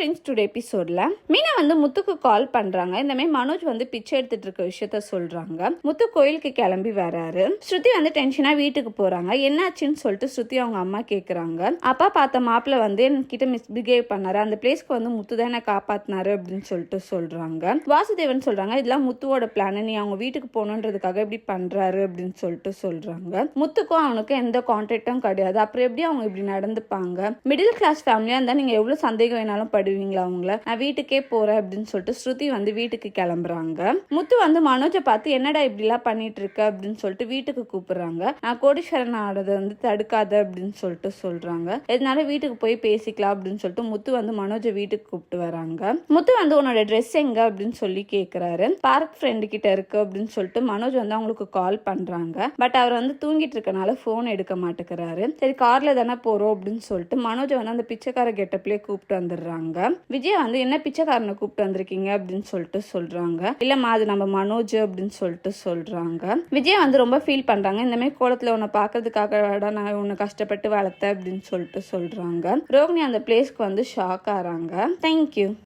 Friends, today எபிசோட்ல மீனா முத்துக்கு கால் பண்றாங்க. இந்த மாதிரி மனோஜ் பிச்சை எடுத்துட்டு இருக்க விஷயத்த சொல்றாங்க. முத்து கோயிலுக்கு கிளம்பி வராரு. ஸ்ருதி டென்ஷனா வீட்டுக்கு போறாங்க. என்னாச்சுன்னு சொல்லிட்டு ஸ்ருதி அவங்க அம்மா கேக்குறாங்க. அப்பா பார்த்த மாப்பிள்ள என்கிட்ட மிஸ்பிஹேவ் பண்ணாரு, அந்த பிளேஸ்க்கு முத்து தான் என்ன காப்பாத்தினாரு அப்படின்னு சொல்லிட்டு சொல்றாங்க. வாசுதேவன் சொல்றாங்க, இதெல்லாம் முத்துவோட பிளான், நீ அவங்க வீட்டுக்கு போகணுன்றதுக்காக இப்படி பண்றாரு அப்படின்னு சொல்லிட்டு சொல்றாங்க. முத்துக்கும் அவனுக்கு எந்த கான்டாக்டும் கிடையாது, அப்புறம் எப்படி அவங்க இப்படி நடந்துப்பாங்க? மிடில் கிளாஸ் ஃபேமிலியா இருந்தா நீங்க எவ்வளவு சந்தேகம் வேணாலும் படுவீங்களா? அவங்கள நான் வீட்டுக்கே போறேன் அப்படின்னு சொல்லிட்டு ஸ்ருதி வீட்டுக்கு கிளம்புறாங்க. முத்து மனோஜை பார்த்து என்னடா இப்படி எல்லாம் பண்ணிட்டு இருக்க அப்படின்னு சொல்லிட்டு வீட்டுக்கு கூப்பிடுறாங்க. நான் கோடீஸ்வரன் ஆனதை தடுக்காத அப்படின்னு சொல்லிட்டு சொல்றாங்க. இதனால வீட்டுக்கு போய் பேசிக்கலாம் அப்படின்னு சொல்லிட்டு முத்து மனோஜை வீட்டுக்கு கூப்பிட்டு வராங்க. முத்து உன்னோட ட்ரெஸ் எங்க அப்படின்னு சொல்லி கேக்குறாரு. பார்க் ஃப்ரெண்டு கிட்ட இருக்கு அப்படின்னு சொல்லிட்டு மனோஜ் அவங்களுக்கு கால் பண்றாங்க. பட் அவர் தூங்கிட்டு இருக்கனால போன் எடுக்க மாட்டேங்கிறாரு. சரி கார்ல தானே போறோம் அப்படின்னு சொல்லிட்டு மனோஜ் அந்த பிச்சைக்கார கெட்டப்லயே கூப்பிட்டு வந்துடுறாங்க. விஜய் என்ன பிச்சைக்காரனை கூப்பிட்டு வந்திருக்கீங்க அப்படின்னு சொல்லிட்டு சொல்றாங்க. இல்லம்மா அது நம்ம மனோஜ் அப்படின்னு சொல்லிட்டு சொல்றாங்க. விஜய் ரொம்ப ஃபீல் பண்றாங்க. இந்த மாதிரி கோலத்துல உன்னை பாக்குறதுக்காக நான் உன்னை கஷ்டப்பட்டு வளர்த்தேன் அப்படின்னு சொல்லிட்டு சொல்றாங்க. ரோகிணி அந்த பிளேஸ்க்கு ஷாக் ஆறாங்க. தேங்க்யூ.